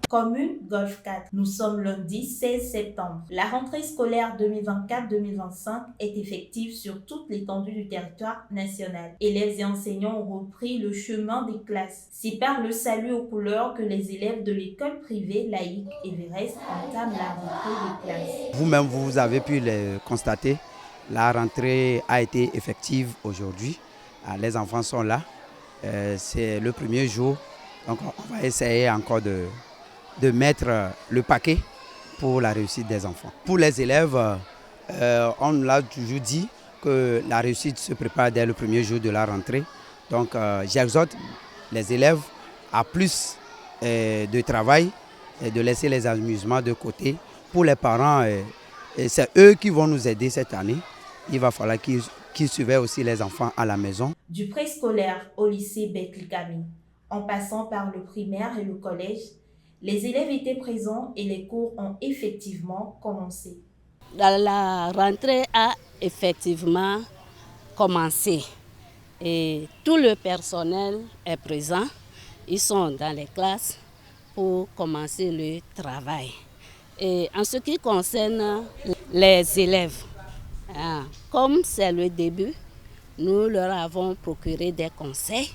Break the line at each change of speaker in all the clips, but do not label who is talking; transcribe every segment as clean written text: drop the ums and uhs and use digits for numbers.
Commune Golfe 4. Nous sommes lundi 16 septembre. La rentrée scolaire 2024-2025 est effective sur toute l'étendue du territoire national. Élèves et enseignants ont repris le chemin des classes. C'est par le salut aux couleurs que les élèves de l'école privée laïque Everest entament la rentrée des classes.
Vous-même, vous avez pu le constater, la rentrée a été effective aujourd'hui. Les enfants sont là. C'est le premier jour. Donc on va essayer encore de mettre le paquet pour la réussite des enfants. Pour les élèves, on l'a toujours dit que la réussite se prépare dès le premier jour de la rentrée. Donc j'exhorte les élèves à plus de travail et de laisser les amusements de côté. Pour les parents, c'est eux qui vont nous aider cette année. Il va falloir qu'ils surveillent aussi les enfants à la maison.
Du préscolaire au lycée Betlikami, en passant par le primaire et le collège, les élèves étaient présents et les cours ont effectivement commencé.
La rentrée a effectivement commencé et tout le personnel est présent. Ils sont dans les classes pour commencer le travail. Et en ce qui concerne les élèves, comme c'est le début, nous leur avons procuré des conseils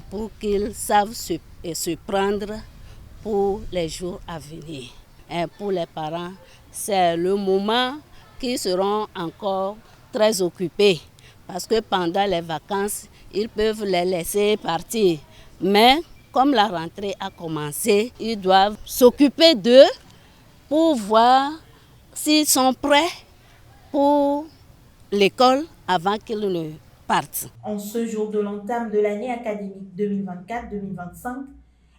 pour qu'ils savent se prendre pour les jours à venir. Pour les parents, c'est le moment qu'ils seront encore très occupés parce que pendant les vacances, ils peuvent les laisser partir. Mais comme la rentrée a commencé, ils doivent s'occuper d'eux pour voir s'ils sont prêts pour l'école avant qu'ils ne partent.
En ce jour de l'entame de l'année académique 2024-2025,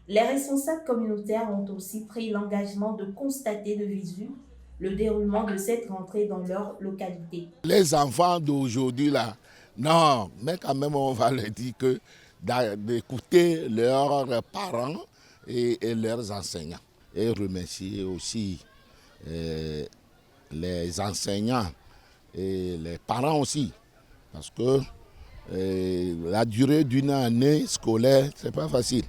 les responsables communautaires ont aussi pris l'engagement de constater de visu le déroulement de cette rentrée dans leur localité.
Les enfants d'aujourd'hui là, non, mais quand même on va leur dire que d'écouter leurs parents et leurs enseignants. Et remercier aussi les enseignants et les parents aussi, parce que la durée d'une année scolaire, c'est pas facile.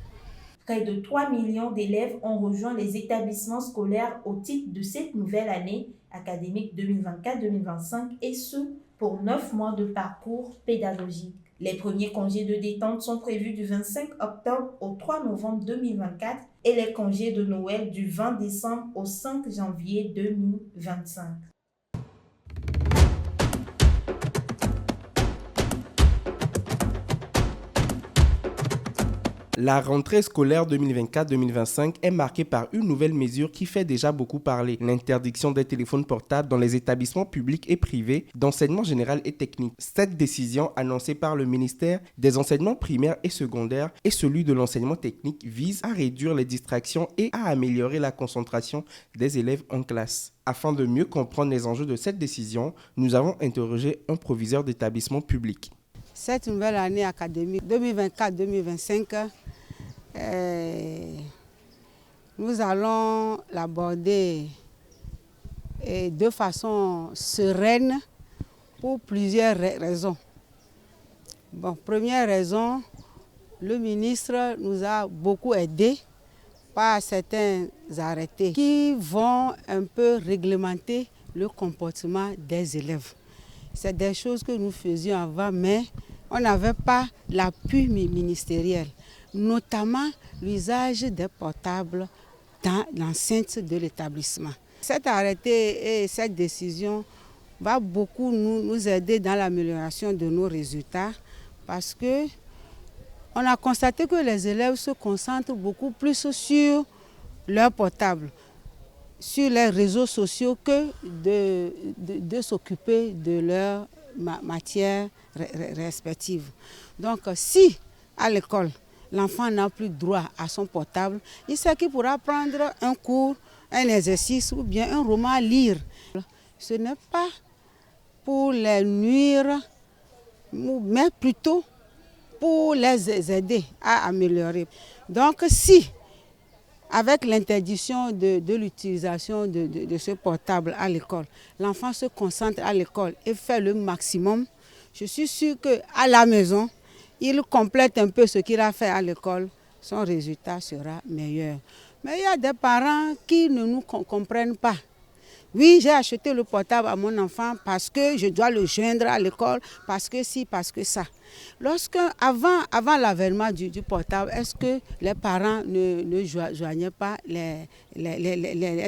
Près de 3 millions d'élèves ont rejoint les établissements scolaires au titre de cette nouvelle année académique 2024-2025 et ce, pour 9 mois de parcours pédagogique. Les premiers congés de détente sont prévus du 25 octobre au 3 novembre 2024 et les congés de Noël du 20 décembre au 5 janvier 2025.
La rentrée scolaire 2024-2025 est marquée par une nouvelle mesure qui fait déjà beaucoup parler, l'interdiction des téléphones portables dans les établissements publics et privés d'enseignement général et technique. Cette décision annoncée par le ministère des enseignements primaires et secondaires et celui de l'enseignement technique vise à réduire les distractions et à améliorer la concentration des élèves en classe. Afin de mieux comprendre les enjeux de cette décision, nous avons interrogé un proviseur d'établissement public.
Cette nouvelle année académique 2024-2025, nous allons l'aborder de façon sereine pour plusieurs raisons. Bon, première raison, le ministre nous a beaucoup aidés par certains arrêtés qui vont un peu réglementer le comportement des élèves. C'est des choses que nous faisions avant, mais on n'avait pas l'appui ministériel, notamment l'usage des portables dans l'enceinte de l'établissement. Cet arrêté et cette décision va beaucoup nous aider dans l'amélioration de nos résultats parce que on a constaté que les élèves se concentrent beaucoup plus sur leur portable, sur les réseaux sociaux que de s'occuper de leur matière respective. Donc si à l'école, l'enfant n'a plus droit à son portable, il sait qu'il pourra prendre un cours, un exercice ou bien un roman à lire. Ce n'est pas pour les nuire, mais plutôt pour les aider à améliorer. Donc si avec l'interdiction de l'utilisation de ce portable à l'école, l'enfant se concentre à l'école et fait le maximum, je suis sûre qu'à la maison, il complète un peu ce qu'il a fait à l'école, son résultat sera meilleur. Mais il y a des parents qui ne nous comprennent pas. Oui, j'ai acheté le portable à mon enfant parce que je dois le joindre à l'école, parce que si, parce que ça. Avant l'avènement du portable, est-ce que les parents ne joignaient pas les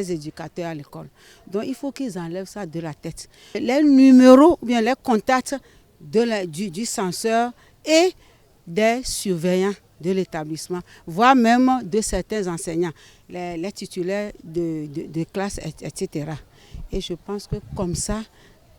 éducateurs à l'école? Donc il faut qu'ils enlèvent ça de la tête. Les numéros, ou bien les contacts du censeur et des surveillants de l'établissement, voire même de certains enseignants, les titulaires de classe, etc. Et je pense que comme ça,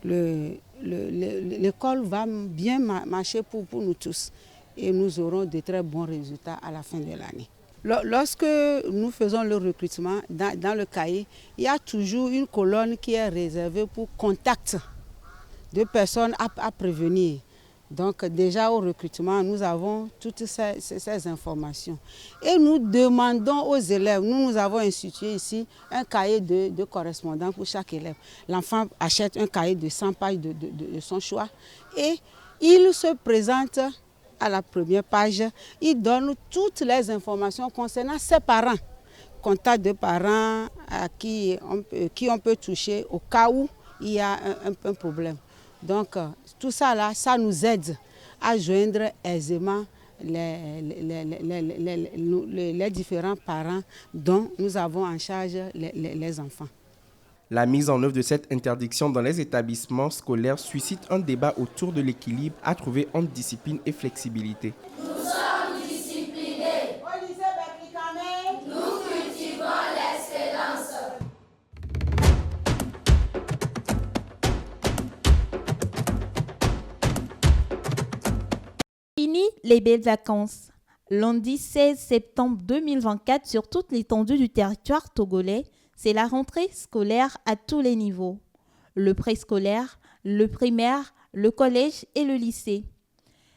l'école va bien marcher pour nous tous et nous aurons de très bons résultats à la fin de l'année. Lorsque nous faisons le recrutement, dans le cahier, il y a toujours une colonne qui est réservée pour contact de personnes à prévenir. Donc déjà au recrutement, nous avons toutes ces informations. Et nous demandons aux élèves, nous avons institué ici un cahier de correspondance pour chaque élève. L'enfant achète un cahier de 100 pages de son choix et il se présente à la première page. Il donne toutes les informations concernant ses parents. Contact de parents à qui on peut toucher au cas où il y a un problème. Donc, tout ça là, ça nous aide à joindre aisément les différents parents dont nous avons en charge les enfants.
La mise en œuvre de cette interdiction dans les établissements scolaires suscite un débat autour de l'équilibre à trouver entre discipline et flexibilité.
Nous sommes disciplinés. Au lycée Berklikame, nous cultivons l'excellence.
Fini les belles vacances. Lundi 16 septembre 2024, sur toute l'étendue du territoire togolais, c'est la rentrée scolaire à tous les niveaux. Le préscolaire, le primaire, le collège et le lycée.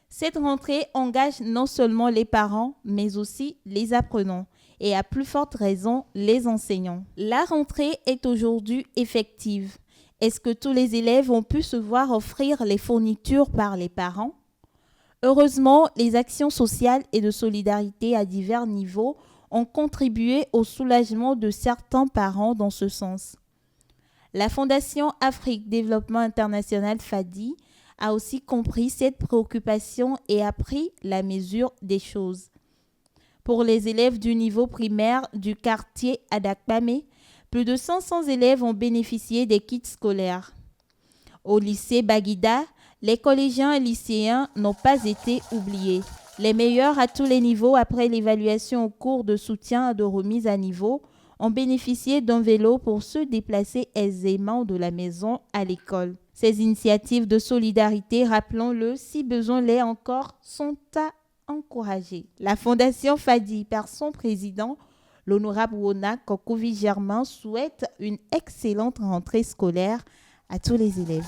Cette rentrée engage non seulement les parents, mais aussi les apprenants et à plus forte raison les enseignants. La rentrée est aujourd'hui effective. Est-ce que tous les élèves ont pu se voir offrir les fournitures par les parents? Heureusement, les actions sociales et de solidarité à divers niveaux ont contribué au soulagement de certains parents dans ce sens. La Fondation Afrique Développement International FADI a aussi compris cette préoccupation et a pris la mesure des choses. Pour les élèves du niveau primaire du quartier Adakpame, plus de 500 élèves ont bénéficié des kits scolaires. Au lycée Baguida, les collégiens et lycéens n'ont pas été oubliés. Les meilleurs à tous les niveaux après l'évaluation au cours de soutien de remise à niveau ont bénéficié d'un vélo pour se déplacer aisément de la maison à l'école. Ces initiatives de solidarité, rappelons-le, si besoin l'est encore, sont à encourager. La Fondation FADI, par son président, l'honorable Wona Kokovi Germain, souhaite une excellente rentrée scolaire à tous les élèves.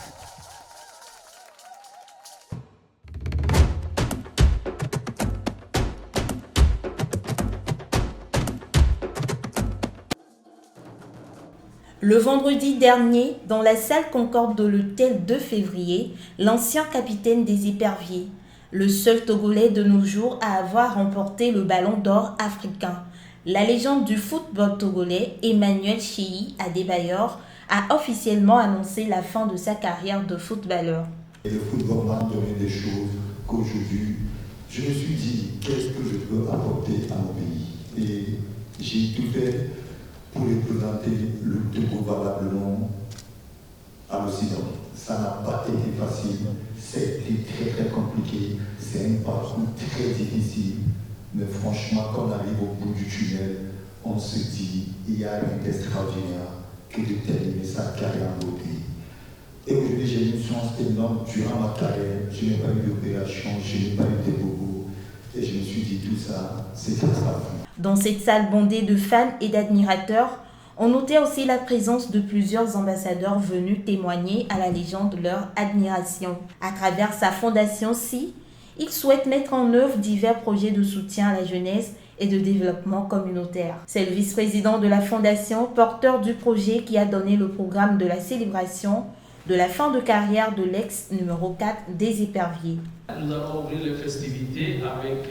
Le vendredi dernier, dans la salle Concorde de l'hôtel 2 février, l'ancien capitaine des éperviers, le seul Togolais de nos jours à avoir remporté le ballon d'or africain, la légende du football togolais, Emmanuel Chéhi Adebayor, a officiellement annoncé la fin de sa carrière de footballeur.
Et le football m'a donné des choses qu'aujourd'hui, je me suis dit, qu'est-ce que je peux apporter à mon pays? Et j'ai tout fait pour représenter le Togo valablement à l'Occident. Ça n'a pas été facile, c'était très très compliqué, c'est un parcours très difficile, mais franchement, quand on arrive au bout du tunnel, on se dit, il y a rien d'extraordinaire que de terminer sa carrière en pays. Et aujourd'hui, j'ai une chance énorme durant ma carrière, je n'ai pas eu d'opération, je n'ai pas eu de bobo, et je me suis dit, tout ça, c'est grâce à vous.
Dans cette salle bondée de fans et d'admirateurs, on notait aussi la présence de plusieurs ambassadeurs venus témoigner à la légende leur admiration. À travers sa fondation SI, il souhaite mettre en œuvre divers projets de soutien à la jeunesse et de développement communautaire. C'est le vice-président de la fondation, porteur du projet, qui a donné le programme de la célébration de la fin de carrière de l'ex numéro 4 des éperviers.
Nous allons ouvrir les festivités avec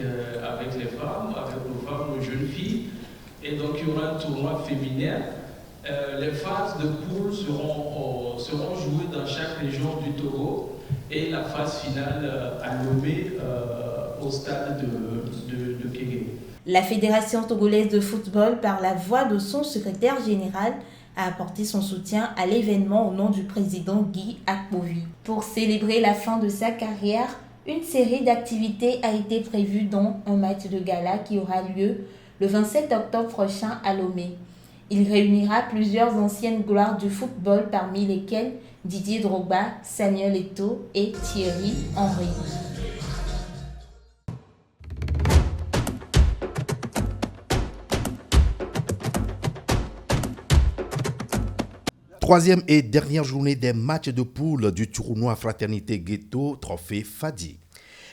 les femmes, avec nos femmes, nos jeunes filles, Et donc il y aura un tournoi féminin. Les phases de poule seront jouées dans chaque région du Togo et la phase finale à Lomé au stade de Kégué.
La Fédération togolaise de football, par la voix de son secrétaire général, a apporté son soutien à l'événement au nom du président Guy Akpovi. Pour célébrer la fin de sa carrière, une série d'activités a été prévue, dont un match de gala qui aura lieu le 27 octobre prochain à Lomé. Il réunira plusieurs anciennes gloires du football, parmi lesquelles Didier Drogba, Samuel Eto'o et Thierry Henry.
Troisième et dernière journée des matchs de poule du tournoi Fraternité Ghetto Trophée Fadi.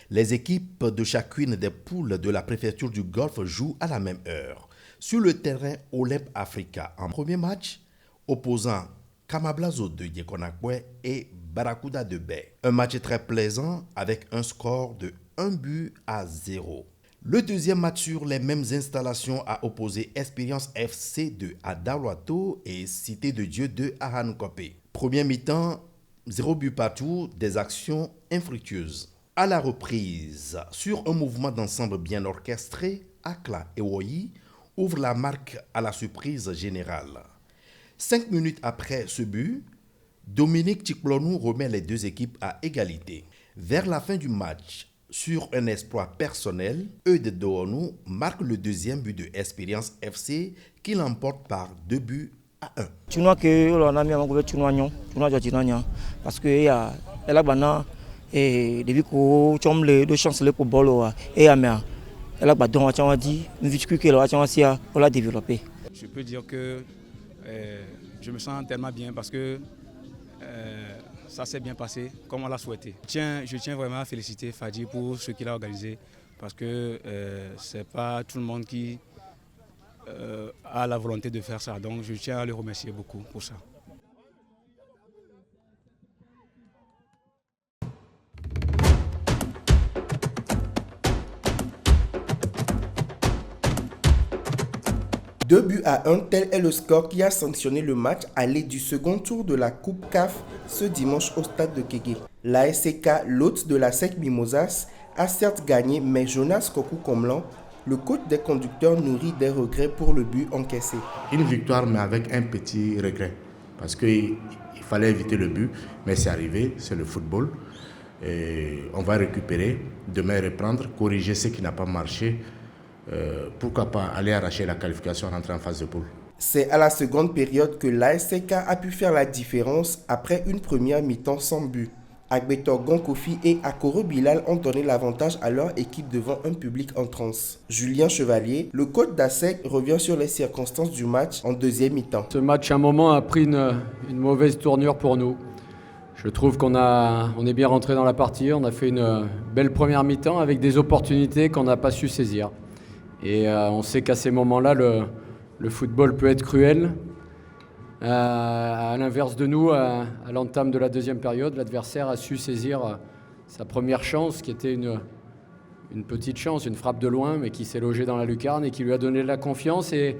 Les équipes de chacune des poules de la préfecture du Golfe jouent à la même heure sur le terrain Olympe Africa. En premier match, opposant Kamablazo de Yekonakwe et Barracuda de Bay. Un match très plaisant avec un score de 1-0. Le deuxième match sur les mêmes installations a opposé Expérience FC de Adawato et Cité de Dieu de Ahanukopé. Premier mi-temps, 0 but partout, des actions infructueuses. À la reprise, sur un mouvement d'ensemble bien orchestré, Akla Ewoyi ouvre la marque à la surprise générale. 5 minutes après ce but, Dominique Tikplonou remet les deux équipes à égalité. Vers la fin du match, sur un exploit personnel, Eude Doonou marque le deuxième but de Expérience FC qui l'emporte par 2-1.
Tournoi que l'on a mis en tournoi parce que elle a banana et depuis que tu as les deux chances pour bolo et amère elle a battu on a dit une victoire que on l'a développé.
Je peux dire que je me sens tellement bien parce que ça s'est bien passé comme on l'a souhaité. Je tiens vraiment à féliciter Fadi pour ce qu'il a organisé parce que ce n'est pas tout le monde qui a la volonté de faire ça. Donc je tiens à le remercier beaucoup pour ça.
Deux buts à 1, tel est le score qui a sanctionné le match aller du second tour de la Coupe CAF ce dimanche au stade de Kégué. La SCK, l'hôte de la SEC Mimosas, a certes gagné, mais Jonas Kokou-Komlan, le coach des conducteurs, nourrit des regrets pour le but encaissé.
Une victoire, mais avec un petit regret, parce qu'il fallait éviter le but, mais c'est arrivé, c'est le football. Et on va récupérer, demain reprendre, corriger ce qui n'a pas marché. Pourquoi pas aller arracher la qualification, rentrer en phase de poule.
C'est à la seconde période que l'ASCK a pu faire la différence après une première mi-temps sans but. Agbetor Gonkofi et Akoro Bilal ont donné l'avantage à leur équipe devant un public en transe. Julien Chevalier, le coach d'ASEC, revient sur les circonstances du match en deuxième mi-temps.
Ce match, à un moment, a pris une mauvaise tournure pour nous. Je trouve qu'on est bien rentré dans la partie, on a fait une belle première mi-temps avec des opportunités qu'on n'a pas su saisir. Et on sait qu'à ces moments-là, le football peut être cruel. À l'inverse de nous, à l'entame de la deuxième période, l'adversaire a su saisir sa première chance, qui était une petite chance, une frappe de loin, mais qui s'est logée dans la lucarne et qui lui a donné de la confiance. Et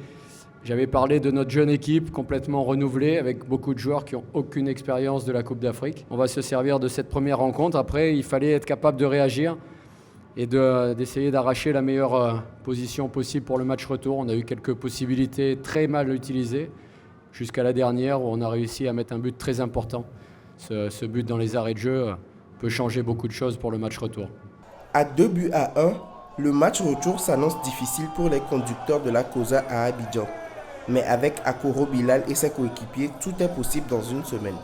j'avais parlé de notre jeune équipe complètement renouvelée, avec beaucoup de joueurs qui n'ont aucune expérience de la Coupe d'Afrique. On va se servir de cette première rencontre. Après, il fallait être capable de réagir et d'essayer d'arracher la meilleure position possible pour le match retour. On a eu quelques possibilités très mal utilisées, jusqu'à la dernière où on a réussi à mettre un but très important. Ce but dans les arrêts de jeu peut changer beaucoup de choses pour le match retour.
À 2-1, le match retour s'annonce difficile pour les conducteurs de la COSA à Abidjan. Mais avec Akoro Bilal et ses coéquipiers, tout est possible dans une semaine.